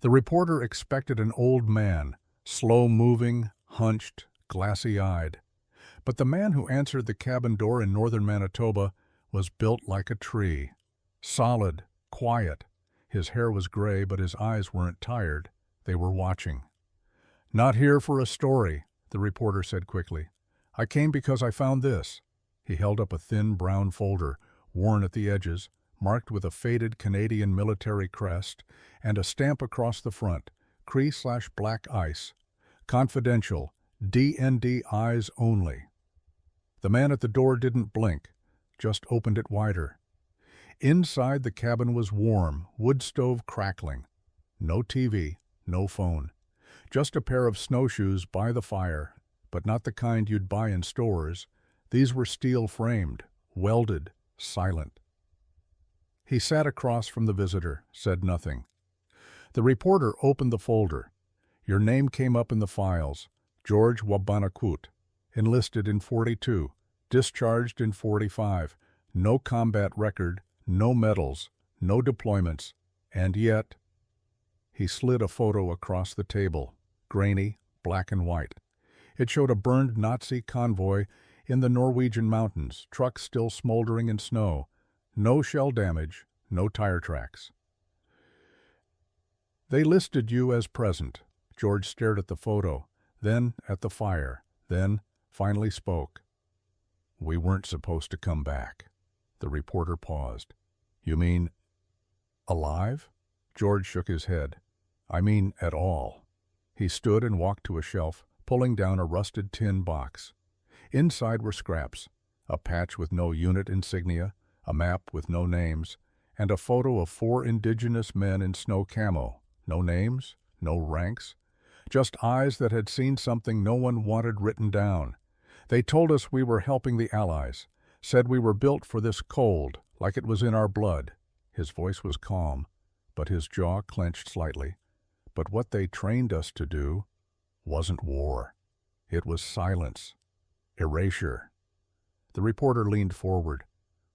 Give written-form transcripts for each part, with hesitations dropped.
The reporter expected an old man, slow-moving, hunched, glassy-eyed. But the man who answered the cabin door in northern Manitoba was built like a tree. Solid, quiet. His hair was gray, but his eyes weren't tired. They were watching. "Not here for a story," the reporter said quickly. "I came because I found this." He held up a thin brown folder, worn at the edges, marked with a faded Canadian military crest, and a stamp across the front, Cree/Black Ice. Confidential, DND eyes only. The man at the door didn't blink, just opened it wider. Inside, the cabin was warm, wood stove crackling. No TV, no phone. Just a pair of snowshoes by the fire, but not the kind you'd buy in stores. These were steel-framed, welded, silent. He sat across from the visitor, said nothing. The reporter opened the folder. Your name came up in the files. George Wabanakut, enlisted in 42, discharged in 45, no combat record, no medals, no deployments, and yet... He slid a photo across the table, grainy, black and white. It showed a burned Nazi convoy in the Norwegian mountains, trucks still smoldering in snow. No shell damage, no tire tracks. They listed you as present. George stared at the photo, then at the fire, then finally spoke. We weren't supposed to come back. The reporter paused. You mean alive? George shook his head. I mean at all. He stood and walked to a shelf, pulling down a rusted tin box. Inside were scraps, a patch with no unit insignia, a map with no names, and a photo of 4 indigenous men in snow camo. No names, no ranks, just eyes that had seen something no one wanted written down. They told us we were helping the Allies, said we were built for this cold, like it was in our blood. His voice was calm, but his jaw clenched slightly. But what they trained us to do wasn't war. It was silence, erasure. The reporter leaned forward.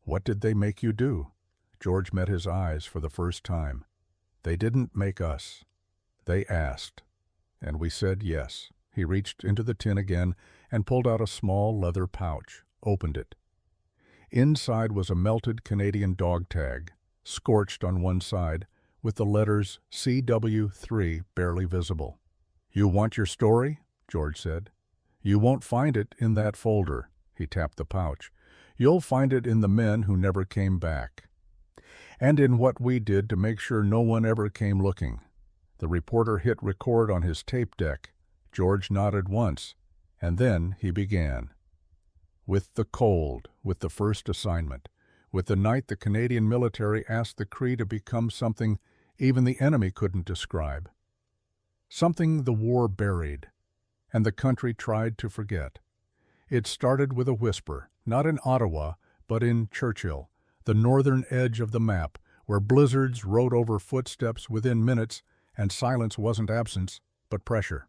What did they make you do? George met his eyes for the first time. They didn't make us. They asked. And we said yes. He reached into the tin again and pulled out a small leather pouch, opened it. Inside was a melted Canadian dog tag, scorched on one side, with the letters CW3 barely visible. You want your story? George said. You won't find it in that folder. He tapped the pouch. You'll find it in the men who never came back. And in what we did to make sure no one ever came looking. The reporter hit record on his tape deck. George nodded once, and then he began. With the cold, with the first assignment, with the night the Canadian military asked the Cree to become something even the enemy couldn't describe. Something the war buried, and the country tried to forget. It started with a whisper, not in Ottawa, but in Churchill, the northern edge of the map, where blizzards rode over footsteps within minutes, and silence wasn't absence, but pressure.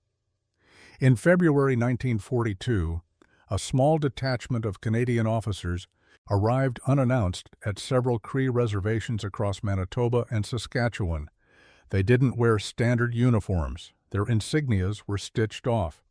In February 1942, a small detachment of Canadian officers arrived unannounced at several Cree reservations across Manitoba and Saskatchewan. They didn't wear standard uniforms. Their insignias were stitched off.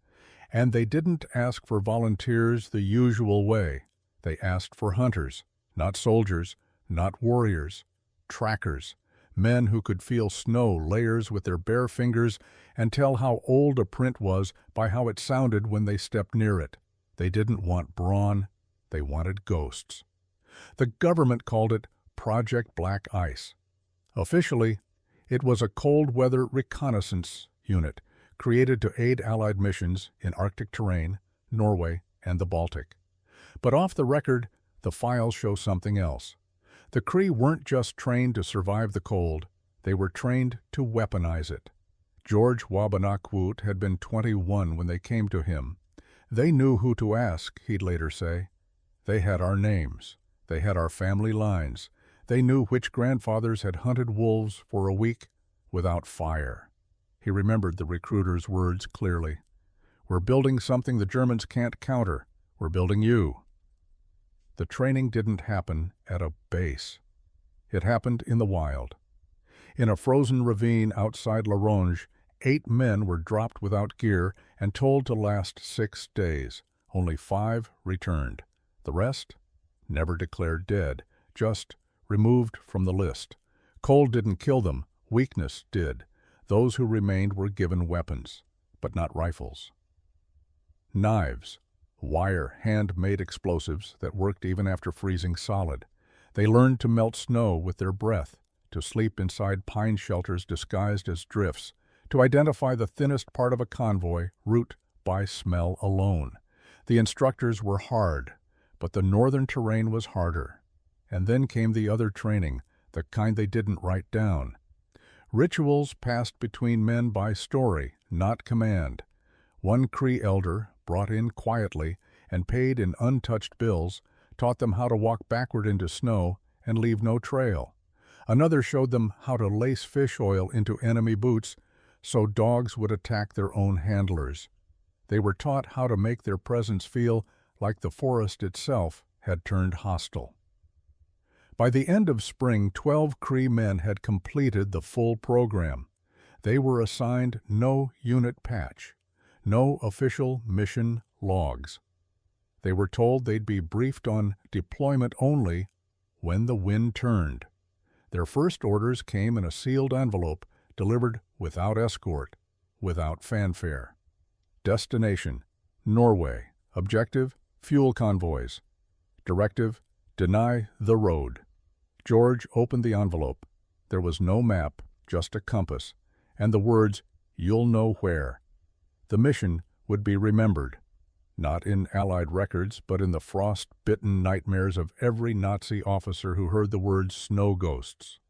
And they didn't ask for volunteers the usual way. They asked for hunters, not soldiers, not warriors, trackers, men who could feel snow layers with their bare fingers and tell how old a print was by how it sounded when they stepped near it. They didn't want brawn, they wanted ghosts. The government called it Project Black Ice. Officially, it was a cold-weather reconnaissance unit created to aid Allied missions in Arctic terrain, Norway, and the Baltic. But off the record, the files show something else. The Cree weren't just trained to survive the cold, they were trained to weaponize it. George Wabanakut had been 21 when they came to him. They knew who to ask, he'd later say. They had our names. They had our family lines. They knew which grandfathers had hunted wolves for a week without fire. He remembered the recruiter's words clearly. We're building something the Germans can't counter. We're building you. The training didn't happen at a base. It happened in the wild. In a frozen ravine outside La Ronge, 8 men were dropped without gear and told to last 6 days. Only 5 returned. The rest? Never declared dead, just removed from the list. Cold didn't kill them, weakness did. Those who remained were given weapons, but not rifles. Knives, wire, hand-made explosives that worked even after freezing solid. They learned to melt snow with their breath, to sleep inside pine shelters disguised as drifts, to identify the thinnest part of a convoy route by smell alone. The instructors were hard, but the northern terrain was harder. And then came the other training, the kind they didn't write down. Rituals passed between men by story, not command. One Cree elder, brought in quietly and paid in untouched bills, taught them how to walk backward into snow and leave no trail. Another showed them how to lace fish oil into enemy boots so dogs would attack their own handlers. They were taught how to make their presence feel like the forest itself had turned hostile. By the end of spring, 12 Cree men had completed the full program. They were assigned no unit patch, no official mission logs. They were told they'd be briefed on deployment only when the wind turned. Their first orders came in a sealed envelope delivered without escort, without fanfare. Destination: Norway. Objective: fuel convoys. Directive: deny the road. George opened the envelope. There was no map, just a compass, and the words, "You'll know where." The mission would be remembered, not in Allied records, but in the frost-bitten nightmares of every Nazi officer who heard the words snow ghosts.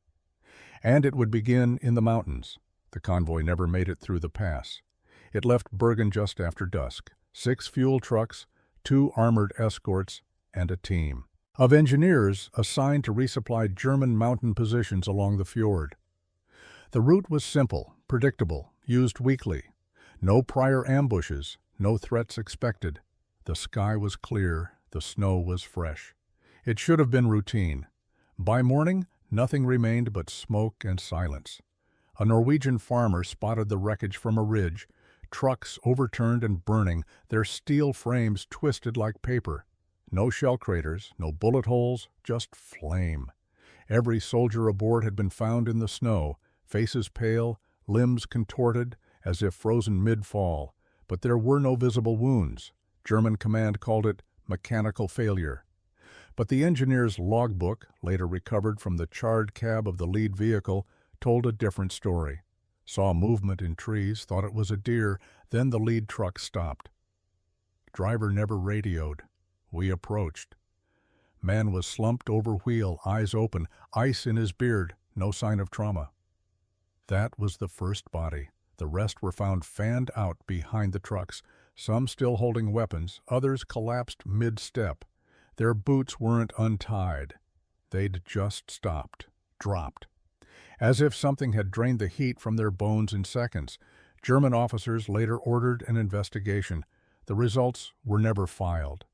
And it would begin in the mountains. The convoy never made it through the pass. It left Bergen just after dusk. 6 fuel trucks, 2 armored escorts, and a team of engineers assigned to resupply German mountain positions along the fjord. The route was simple, predictable, used weekly. No prior ambushes, no threats expected. The sky was clear, the snow was fresh. It should have been routine. By morning, nothing remained but smoke and silence. A Norwegian farmer spotted the wreckage from a ridge, trucks overturned and burning, their steel frames twisted like paper. No shell craters, no bullet holes, just flame. Every soldier aboard had been found in the snow, faces pale, limbs contorted, as if frozen mid-fall, but there were no visible wounds. German command called it mechanical failure. But the engineer's logbook, later recovered from the charred cab of the lead vehicle, told a different story. Saw movement in trees, thought it was a deer, then the lead truck stopped. Driver never radioed. We approached. Man was slumped over wheel, eyes open, ice in his beard, no sign of trauma. That was the first body. The rest were found fanned out behind the trucks, some still holding weapons, others collapsed mid-step. Their boots weren't untied. They'd just stopped, dropped. As if something had drained the heat from their bones in seconds. German officers later ordered an investigation. The results were never filed.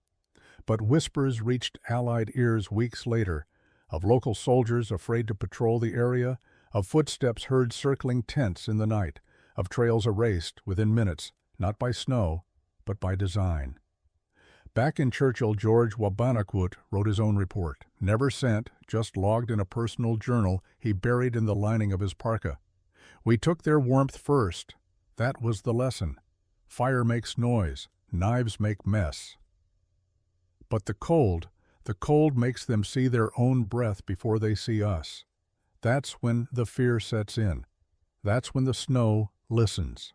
But whispers reached Allied ears weeks later, of local soldiers afraid to patrol the area, of footsteps heard circling tents in the night, of trails erased within minutes, not by snow, but by design. Back in Churchill, George Weaponizing wrote his own report, never sent, just logged in a personal journal he buried in the lining of his parka. We took their warmth first. That was the lesson. Fire makes noise, knives make mess. But the cold makes them see their own breath before they see us. That's when the fear sets in. That's when the snow listens.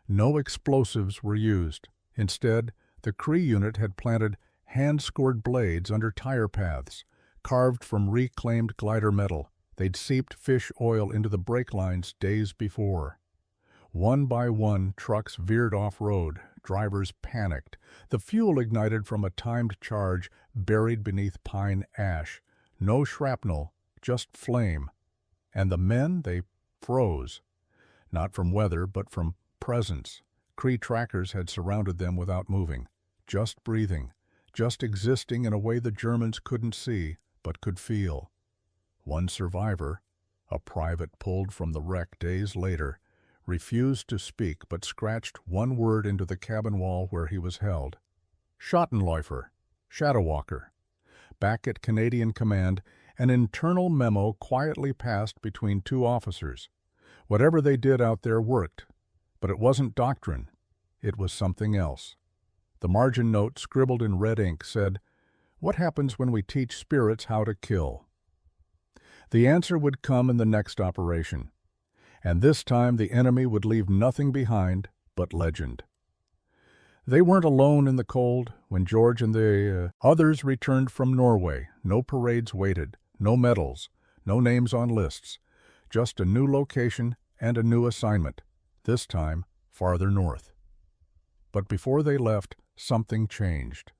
No explosives were used. Instead, the Cree unit had planted hand-scored blades under tire paths, carved from reclaimed glider metal. They'd seeped fish oil into the brake lines days before. One by one, trucks veered off-road. Drivers panicked. The fuel ignited from a timed charge buried beneath pine ash. No shrapnel, just flame. And the men, they froze. Not from weather, but from presence. Cree trackers had surrounded them without moving. Just breathing. Just existing in a way the Germans couldn't see, but could feel. One survivor, A private pulled from the wreck days later refused to speak but scratched one word into the cabin wall where he was held. Schottenläufer, shadow walker. Back at Canadian Command, an internal memo quietly passed between two officers. Whatever they did out there worked, but it wasn't doctrine. It was something else. The margin note, scribbled in red ink, said, "What happens when we teach spirits how to kill?" The answer would come in the next operation, and this time the enemy would leave nothing behind but legend. They weren't alone in the cold when George and the others returned from Norway. No parades waited, no medals, no names on lists, just a new location and a new assignment, this time farther north. But before they left, something changed.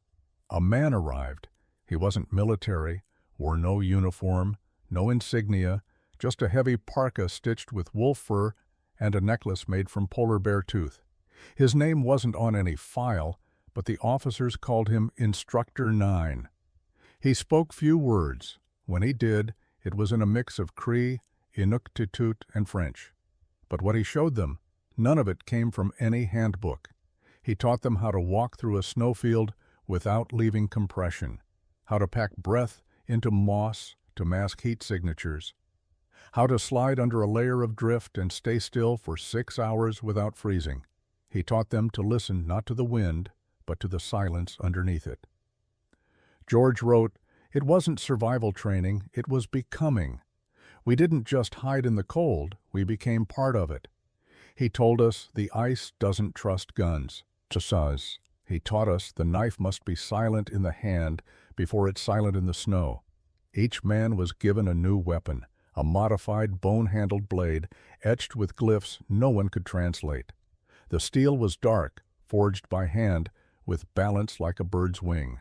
A man arrived. He wasn't military, wore no uniform, no insignia, just a heavy parka stitched with wolf fur and a necklace made from polar bear tooth. His name wasn't on any file, but the officers called him Instructor 9. He spoke few words. When he did, it was in a mix of Cree, Inuktitut, and French. But what he showed them, none of it came from any handbook. He taught them how to walk through a snowfield without leaving compression, how to pack breath into moss to mask heat signatures, how to slide under a layer of drift and stay still for 6 hours without freezing. He taught them to listen not to the wind, but to the silence underneath it. George wrote, "It wasn't survival training, it was becoming. We didn't just hide in the cold, we became part of it. He told us the ice doesn't trust guns. He taught us the knife must be silent in the hand before it's silent in the snow. Each man was given a new weapon, a modified bone-handled blade, etched with glyphs no one could translate. The steel was dark, forged by hand, with balance like a bird's wing.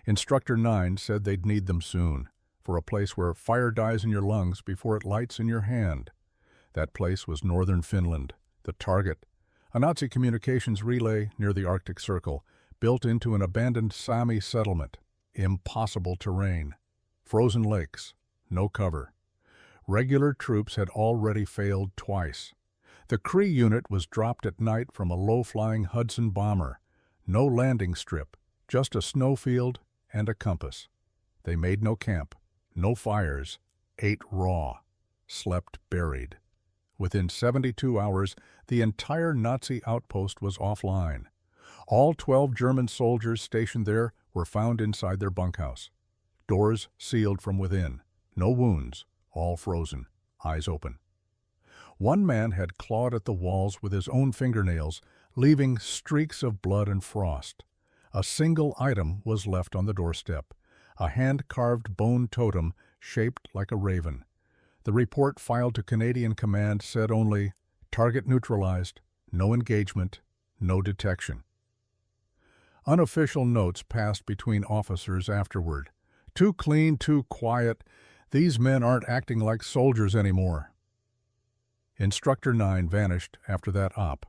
Instructor 9 said they'd need them soon, for a place where fire dies in your lungs before it lights in your hand. That place was northern Finland, the target, a Nazi communications relay near the Arctic Circle, built into an abandoned Sami settlement. Impossible terrain. Frozen lakes. No cover. Regular troops had already failed twice. The Cree unit was dropped at night from a low-flying Hudson bomber. No landing strip, just a snowfield and a compass. They made no camp, no fires, ate raw, slept buried. Within 72 hours, the entire Nazi outpost was offline. All 12 German soldiers stationed there were found inside their bunkhouse. Doors sealed from within. No wounds, all frozen, eyes open. One man had clawed at the walls with his own fingernails, leaving streaks of blood and frost. A single item was left on the doorstep, a hand-carved bone totem shaped like a raven. The report filed to Canadian Command said only, "Target neutralized, no engagement, no detection." Unofficial notes passed between officers afterward. "Too clean, too quiet. These men aren't acting like soldiers anymore." Instructor 9 vanished after that op.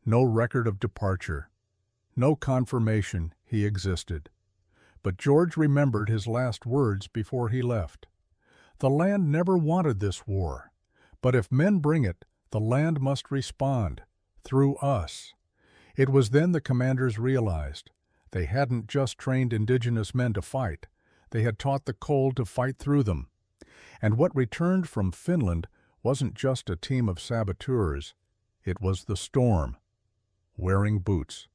No record of departure. No confirmation he existed. But George remembered his last words before he left. The land never wanted this war, but if men bring it, the land must respond, through us. It was then the commanders realized they hadn't just trained indigenous men to fight, they had taught the cold to fight through them. And what returned from Finland wasn't just a team of saboteurs, it was the storm, wearing boots.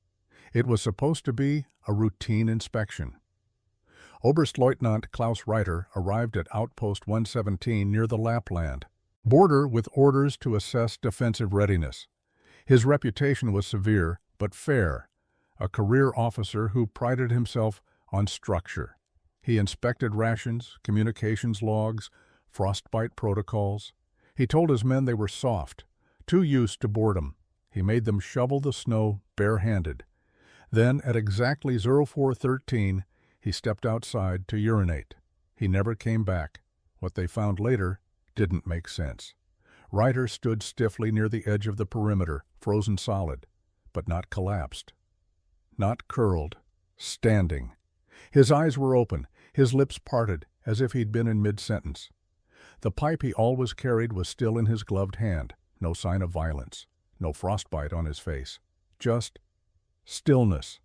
It was supposed to be a routine inspection. Oberstleutnant Klaus Reiter arrived at Outpost 117 near the Lapland border with orders to assess defensive readiness. His reputation was severe but fair, a career officer who prided himself on structure. He inspected rations, communications logs, frostbite protocols. He told his men they were soft, too used to boredom. He made them shovel the snow barehanded. Then, at exactly 0413, he stepped outside to urinate. He never came back. What they found later didn't make sense. Reiter stood stiffly near the edge of the perimeter, frozen solid, but not collapsed. Not curled, standing. His eyes were open, his lips parted, as if he'd been in mid-sentence. The pipe he always carried was still in his gloved hand, no sign of violence, no frostbite on his face, just stillness,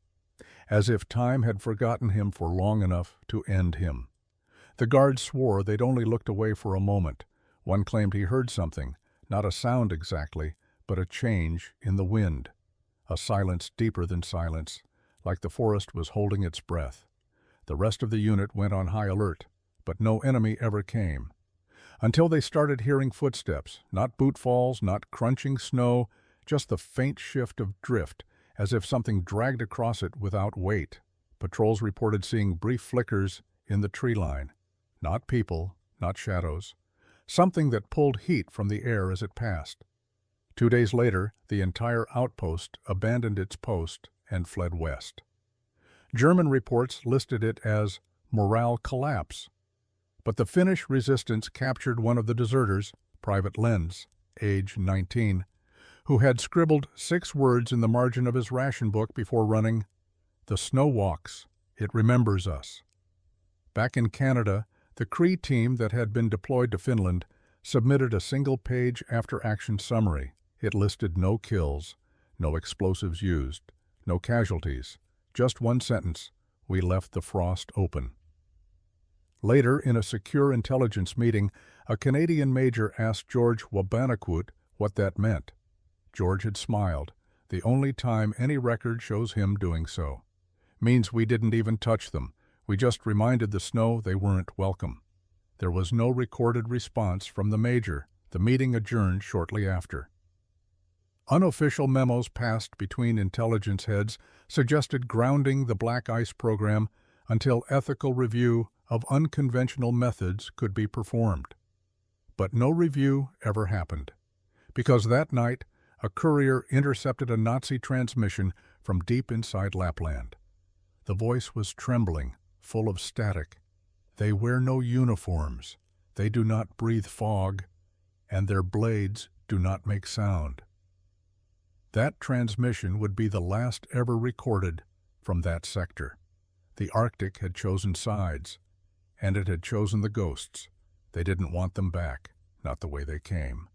as if time had forgotten him for long enough to end him. The guards swore they'd only looked away for a moment. One claimed he heard something, not a sound exactly, but a change in the wind, a silence deeper than silence, like the forest was holding its breath. The rest of the unit went on high alert, but no enemy ever came. Until they started hearing footsteps, not boot falls, not crunching snow, just the faint shift of drift, as if something dragged across it without weight. Patrols reported seeing brief flickers in the tree line. Not people, not shadows. Something that pulled heat from the air as it passed. 2 days later, the entire outpost abandoned its post and fled west. German reports listed it as morale collapse. But the Finnish resistance captured one of the deserters, Private Lenz, age 19, who had scribbled 6 words in the margin of his ration book before running, "The snow walks, it remembers us." Back in Canada, the Cree team that had been deployed to Finland submitted a single-page after-action summary. It listed no kills, no explosives used, no casualties, just one sentence: "We left the frost open." Later, in a secure intelligence meeting, a Canadian major asked George WWII what that meant. George had smiled, the only time any record shows him doing so. "Means we didn't even touch them. We just reminded the snow they weren't welcome." There was no recorded response from the major. The meeting adjourned shortly after. Unofficial memos passed between intelligence heads suggested grounding the Black Ice program until ethical review of unconventional methods could be performed. But no review ever happened, because that night a courier intercepted a Nazi transmission from deep inside Lapland. The voice was trembling, full of static. "They wear no uniforms, they do not breathe fog, and their blades do not make sound." That transmission would be the last ever recorded from that sector. The Arctic had chosen sides, and it had chosen the ghosts. They didn't want them back, not the way they came.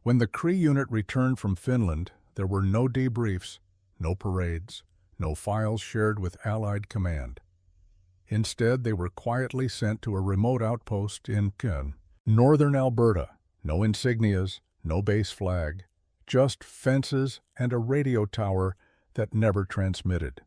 When the Cree unit returned from Finland, there were no debriefs, no parades, no files shared with Allied command. Instead, they were quietly sent to a remote outpost in northern Alberta. No insignias, no base flag, just fences and a radio tower that never transmitted.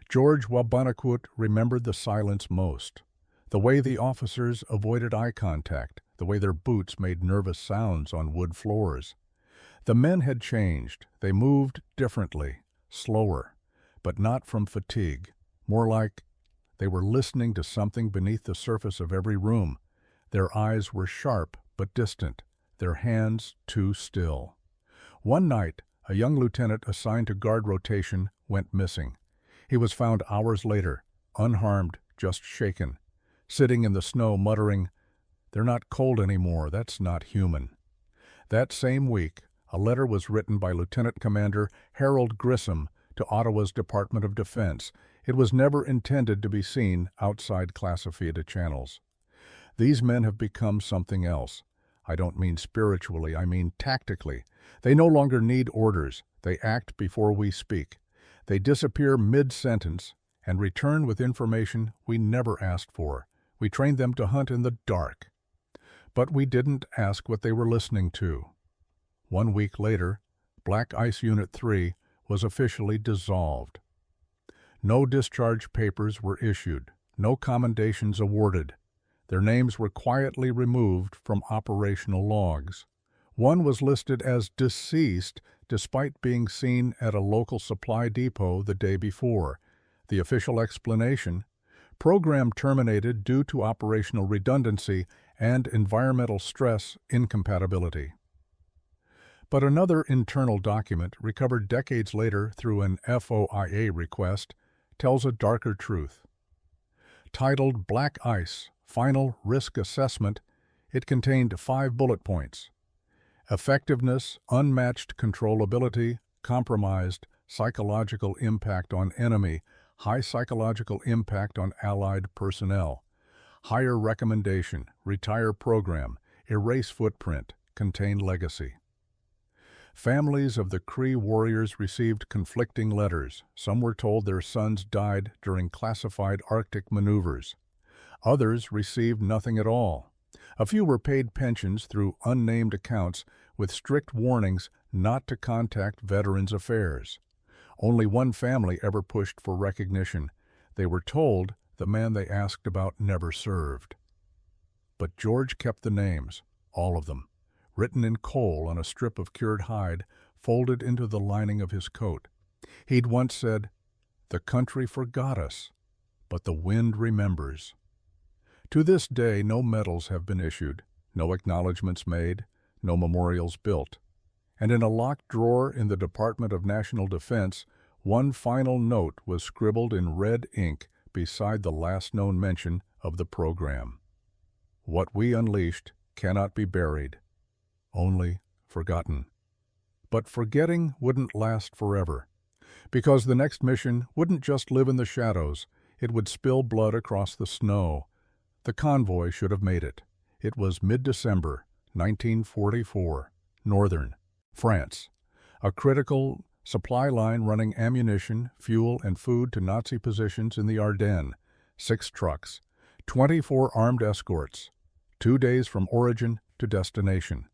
George WWII remembered the silence most. The way the officers avoided eye contact, the way their boots made nervous sounds on wood floors. The men had changed. They moved differently, slower, but not from fatigue. More like they were listening to something beneath the surface of every room. Their eyes were sharp but distant, their hands too still. One night, a young lieutenant assigned to guard rotation went missing. He was found hours later, unharmed, just shaken, sitting in the snow muttering, "They're not cold anymore, that's not human." That same week, a letter was written by Lieutenant Commander Harold Grissom to Ottawa's Department of Defense. It was never intended to be seen outside classified channels. These men have become something else. I don't mean spiritually, I mean tactically. They no longer need orders. They act before we speak. They disappear mid-sentence and return with information we never asked for. We trained them to hunt in the dark. But we didn't ask what they were listening to. 1 week later, Black Ice Unit 3 was officially dissolved. No discharge papers were issued, no commendations awarded. Their names were quietly removed from operational logs. One was listed as deceased despite being seen at a local supply depot the day before. The official explanation: program terminated due to operational redundancy and environmental stress incompatibility. But another internal document, recovered decades later through an FOIA request, tells a darker truth. Titled Black Ice, Final Risk Assessment, it contained 5 bullet points. Effectiveness, unmatched controllability, compromised, psychological impact on enemy, high psychological impact on Allied personnel. Hire recommendation, retire program, erase footprint, contain legacy. Families of the Cree warriors received conflicting letters. Some were told their sons died during classified Arctic maneuvers. Others received nothing at all. A few were paid pensions through unnamed accounts with strict warnings not to contact Veterans Affairs. Only one family ever pushed for recognition. They were told the man they asked about never served. But George kept the names, all of them, written in coal on a strip of cured hide folded into the lining of his coat. He'd once said, "The country forgot us, but the wind remembers." To this day, no medals have been issued, no acknowledgments made, no memorials built. And in a locked drawer in the Department of National Defense, one final note was scribbled in red ink beside the last known mention of the program. What we unleashed cannot be buried, only forgotten. But forgetting wouldn't last forever, because the next mission wouldn't just live in the shadows, it would spill blood across the snow. The convoy should have made it. It was mid-December, 1944, northern France. A critical supply line running ammunition, fuel, and food to Nazi positions in the Ardennes. 6 trucks, 24 armed escorts, 2 days from origin to destination.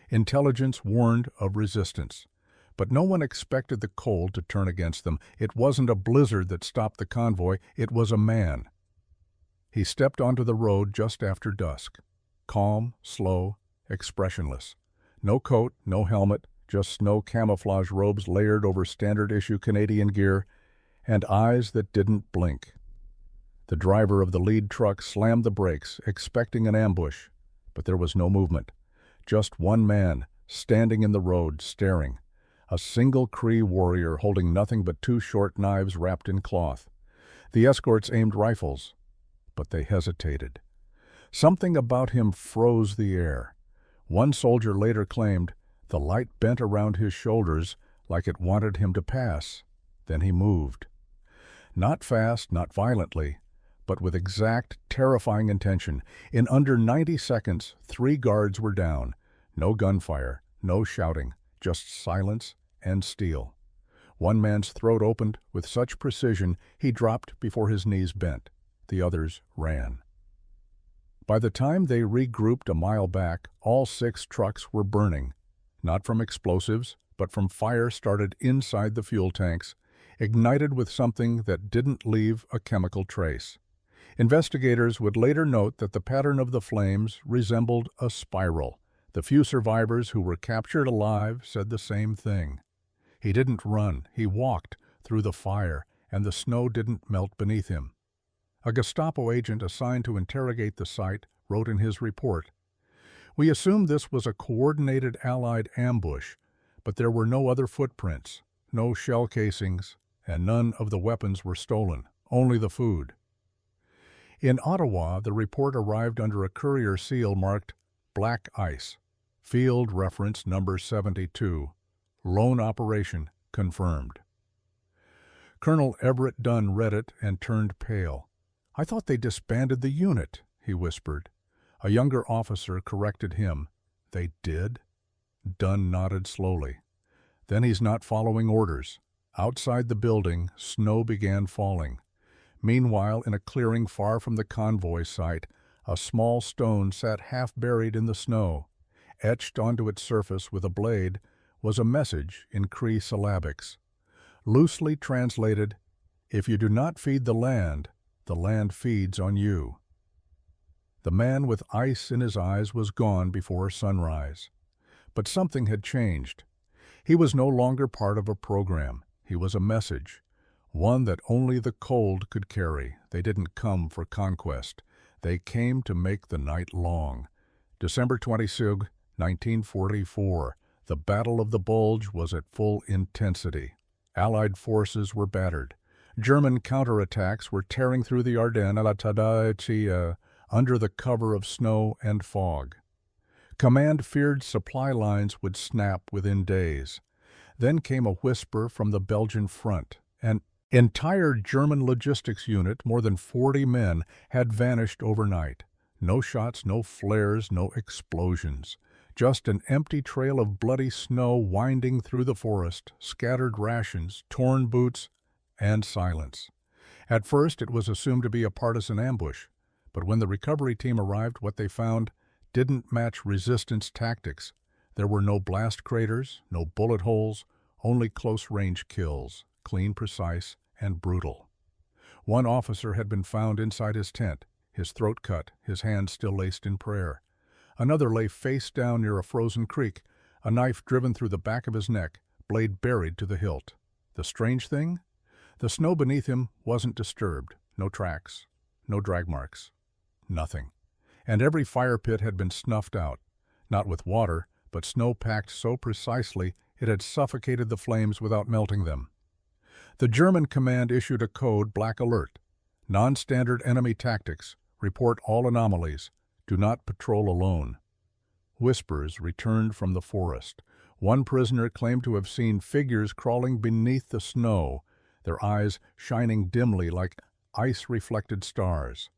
Intelligence warned of resistance, but no one expected the cold to turn against them. It wasn't a blizzard that stopped the convoy, it was a man. He stepped onto the road just after dusk, calm, slow, expressionless. No coat, no helmet, just snow camouflage robes layered over standard-issue Canadian gear, and eyes that didn't blink. The driver of the lead truck slammed the brakes, expecting an ambush, but there was no movement. Just one man, standing in the road, staring. A single Cree warrior holding nothing but 2 short knives wrapped in cloth. The escorts aimed rifles, but they hesitated. Something about him froze the air. One soldier later claimed the light bent around his shoulders like it wanted him to pass. Then he moved. Not fast, not violently, but with exact, terrifying intention. In under 90 seconds, 3 guards were down. No gunfire, no shouting, just silence and steel. One man's throat opened with such precision he dropped before his knees bent. The others ran. By the time they regrouped a mile back, all 6 trucks were burning, not from explosives, but from fire started inside the fuel tanks, ignited with something that didn't leave a chemical trace. Investigators would later note that the pattern of the flames resembled a spiral. The few survivors who were captured alive said the same thing. He didn't run, he walked through the fire, and the snow didn't melt beneath him. A Gestapo agent assigned to interrogate the site wrote in his report, "We assumed this was a coordinated Allied ambush, but there were no other footprints, no shell casings, and none of the weapons were stolen, only the food." In Ottawa, the report arrived under a courier seal marked Black Ice, Field Reference Number 72, Lone Operation Confirmed. Colonel Everett Dunn read it and turned pale. "I thought they disbanded the unit," he whispered. A younger officer corrected him. "They did?" Dunn nodded slowly. "Then he's not following orders." Outside the building, snow began falling. Meanwhile, in a clearing far from the convoy site, a small stone sat half buried in the snow. Etched onto its surface with a blade was a message in Cree syllabics. Loosely translated, "If you do not feed the land feeds on you." The man with ice in his eyes was gone before sunrise. But something had changed. He was no longer part of a program. He was a message, one that only the cold could carry. They didn't come for conquest. They came to make the night long. December 26, 1944. The Battle of the Bulge was at full intensity. Allied forces were battered. German counterattacks were tearing through the Ardennes under the cover of snow and fog. Command feared supply lines would snap within days. Then came a whisper from the Belgian front, an Entire German logistics unit, more than 40 men, had vanished overnight. No shots, no flares, no explosions. Just an empty trail of bloody snow winding through the forest, scattered rations, torn boots, and silence. At first it was assumed to be a partisan ambush, but when the recovery team arrived, what they found didn't match resistance tactics. There were no blast craters, no bullet holes, only close-range kills, clean, precise, and brutal. One officer had been found inside his tent, his throat cut, his hands still laced in prayer. Another lay face down near a frozen creek, a knife driven through the back of his neck, blade buried to the hilt. The strange thing? The snow beneath him wasn't disturbed. No tracks, no drag marks, nothing. And every fire pit had been snuffed out, not with water, but snow packed so precisely it had suffocated the flames without melting them. The German command issued a code, Black Alert. Non-standard enemy tactics. Report all anomalies. Do not patrol alone. Whispers returned from the forest. One prisoner claimed to have seen figures crawling beneath the snow, their eyes shining dimly like ice-reflected stars.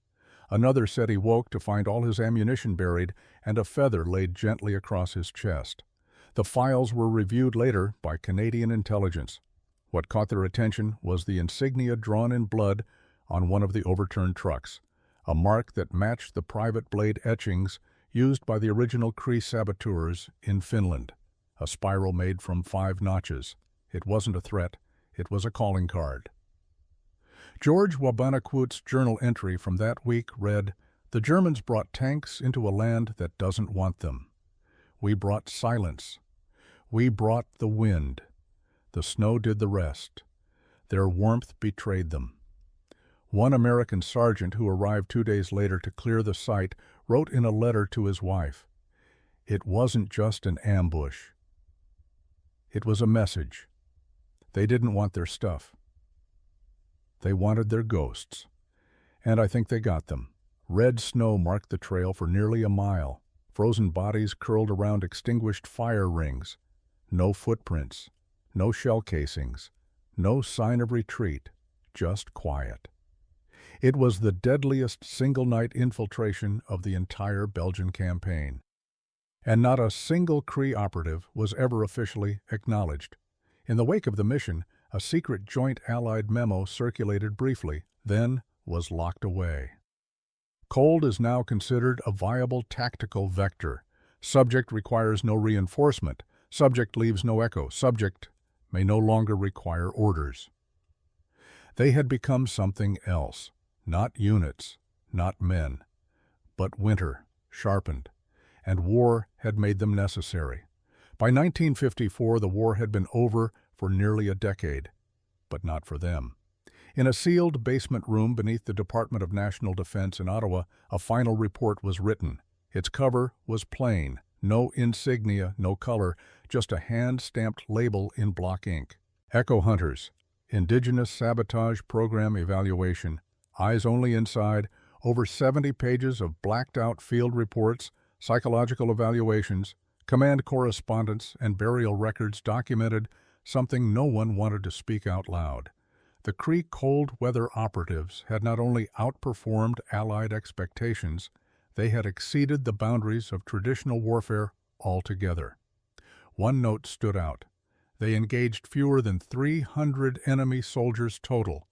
Another said he woke to find all his ammunition buried and a feather laid gently across his chest. The files were reviewed later by Canadian intelligence. What caught their attention was the insignia drawn in blood on one of the overturned trucks, a mark that matched the private blade etchings used by the original Cree saboteurs in Finland, a spiral made from 5 notches. It wasn't a threat, it was a calling card. George WWII's journal entry from that week read, "The Germans brought tanks into a land that doesn't want them. We brought silence. We brought the wind. The snow did the rest. Their warmth betrayed them." One American sergeant who arrived 2 days later to clear the site wrote in a letter to his wife, "It wasn't just an ambush. It was a message. They didn't want their stuff. They wanted their ghosts. And I think they got them." Red snow marked the trail for nearly a mile. Frozen bodies curled around extinguished fire rings. No footprints. No shell casings. No sign of retreat. Just quiet. It was the deadliest single-night infiltration of the entire Belgian campaign. And not a single Cree operative was ever officially acknowledged. In the wake of the mission, a secret joint Allied memo circulated briefly, then was locked away. Cold is now considered a viable tactical vector. Subject requires no reinforcement. Subject leaves no echo. Subject may no longer require orders. They had become something else. Not units, not men, but winter, sharpened, and war had made them necessary. By 1954, the war had been over for nearly a decade, but not for them. In a sealed basement room beneath the Department of National Defense in Ottawa, a final report was written. Its cover was plain, no insignia, no color, just a hand-stamped label in block ink. Echo Hunters, Indigenous Sabotage Program Evaluation. Eyes only inside, over 70 pages of blacked-out field reports, psychological evaluations, command correspondence, and burial records documented something no one wanted to speak out loud. The Cree cold weather operatives had not only outperformed Allied expectations, they had exceeded the boundaries of traditional warfare altogether. One note stood out. They engaged fewer than 300 enemy soldiers total,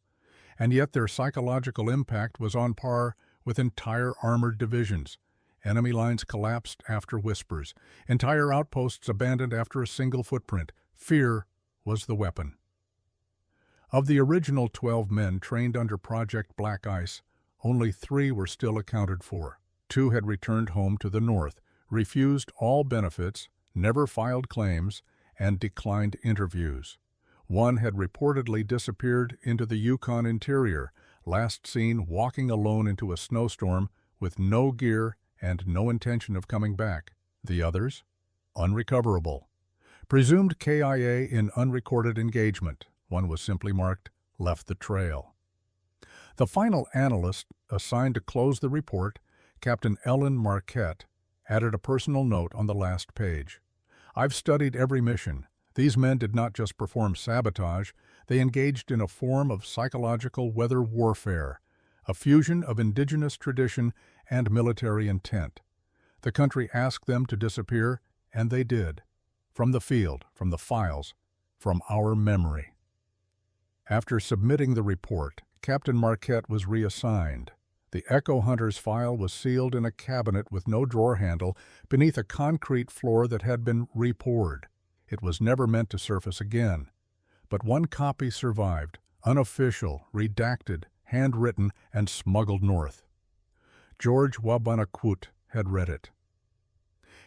and yet their psychological impact was on par with entire armored divisions. Enemy lines collapsed after whispers. Entire outposts abandoned after a single footprint. Fear was the weapon. Of the original 12 men trained under Project Black Ice, only 3 were still accounted for. 2 had returned home to the north, refused all benefits, never filed claims, and declined interviews. 1 had reportedly disappeared into the Yukon interior, last seen walking alone into a snowstorm with no gear and no intention of coming back. The others? Unrecoverable. Presumed KIA in unrecorded engagement. 1 was simply marked, left the trail. The final analyst assigned to close the report, Captain Ellen Marquette, added a personal note on the last page. "I've studied every mission. These men did not just perform sabotage, they engaged in a form of psychological weather warfare, a fusion of indigenous tradition and military intent. The country asked them to disappear, and they did. From the field, from the files, from our memory. After submitting the report, Captain Marquette was reassigned. The Echo Hunter's file was sealed in a cabinet with no drawer handle beneath a concrete floor that had been re-poured. It was never meant to surface again. But one copy survived, unofficial, redacted, handwritten, and smuggled north. George WWII had read it.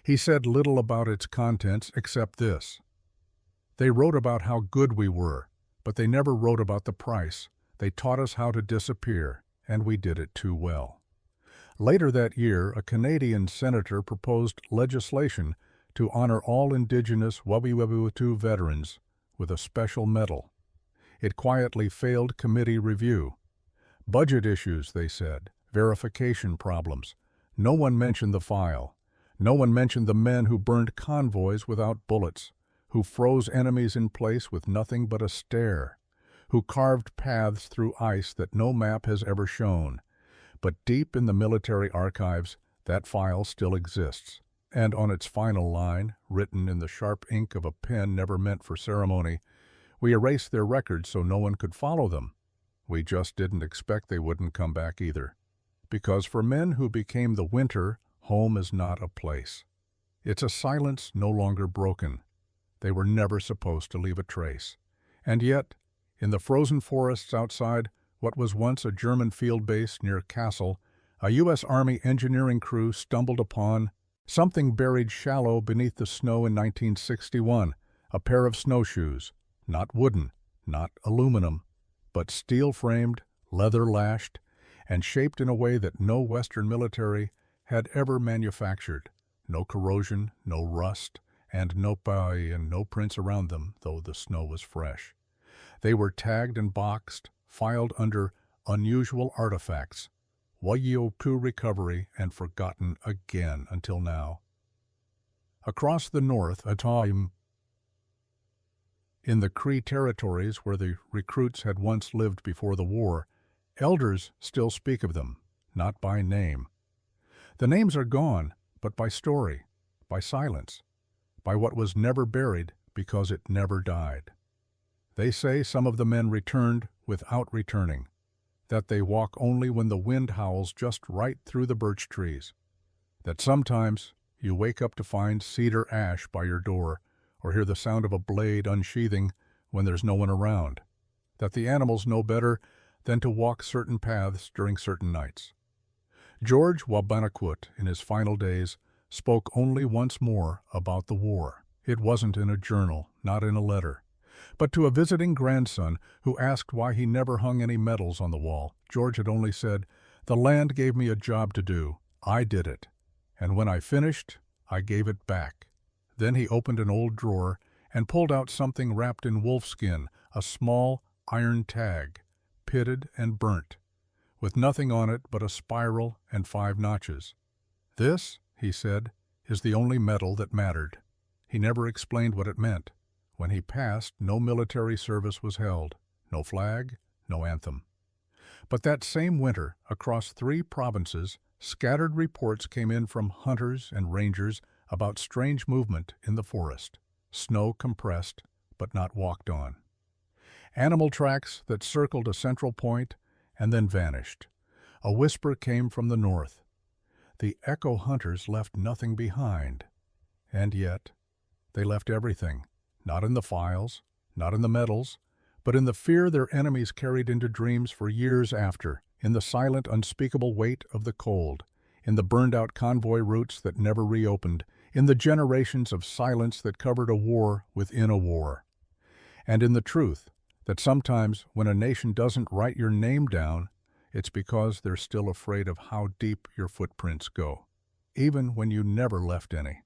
He said little about its contents except this. They wrote about how good we were, but they never wrote about the price. They taught us how to disappear, and we did it too well. Later that year, a Canadian senator proposed legislation to honor all Indigenous WWII veterans with a special medal. It quietly failed committee review. Budget issues, they said, verification problems. No one mentioned the file. No one mentioned the men who burned convoys without bullets, who froze enemies in place with nothing but a stare, who carved paths through ice that no map has ever shown. But deep in the military archives, that file still exists. And on its final line, written in the sharp ink of a pen never meant for ceremony, we erased their records so no one could follow them. We just didn't expect they wouldn't come back either. Because for men who became the winter, home is not a place. It's a silence no longer broken. They were never supposed to leave a trace. And yet, in the frozen forests outside what was once a German field base near Kassel, a U.S. Army engineering crew stumbled upon something buried shallow beneath the snow in 1961, a pair of snowshoes, not wooden, not aluminum, but steel-framed, leather-lashed, and shaped in a way that no Western military had ever manufactured. No corrosion, no rust, and no prints around them, though the snow was fresh. They were tagged and boxed, filed under unusual artifacts, WWII recovery, and forgotten again until now. Across the north, in the Cree territories where the recruits had once lived before the war, elders still speak of them, not by name. The names are gone, but by story, by silence, by what was never buried because it never died. They say some of the men returned without returning, that they walk only when the wind howls just right through the birch trees, that sometimes you wake up to find cedar ash by your door or hear the sound of a blade unsheathing when there's no one around, that the animals know better than to walk certain paths during certain nights. George WWII, in his final days, spoke only once more about the war. It wasn't in a journal, not in a letter, but to a visiting grandson who asked why he never hung any medals on the wall. George had only said, "The land gave me a job to do. I did it. And when I finished, I gave it back." Then he opened an old drawer and pulled out something wrapped in wolfskin, a small iron tag, pitted and burnt, with nothing on it but a spiral and 5 notches. "This," he said, "is the only medal that mattered." He never explained what it meant. When he passed, no military service was held, no flag, no anthem. But that same winter, across 3 provinces, scattered reports came in from hunters and rangers about strange movement in the forest, snow compressed but not walked on. Animal tracks that circled a central point and then vanished. A whisper came from the north. The Echo Hunters left nothing behind. And yet, they left everything, not in the files, not in the medals, but in the fear their enemies carried into dreams for years after, in the silent, unspeakable weight of the cold, in the burned-out convoy routes that never reopened, in the generations of silence that covered a war within a war, and in the truth that sometimes when a nation doesn't write your name down, it's because they're still afraid of how deep your footprints go, even when you never left any.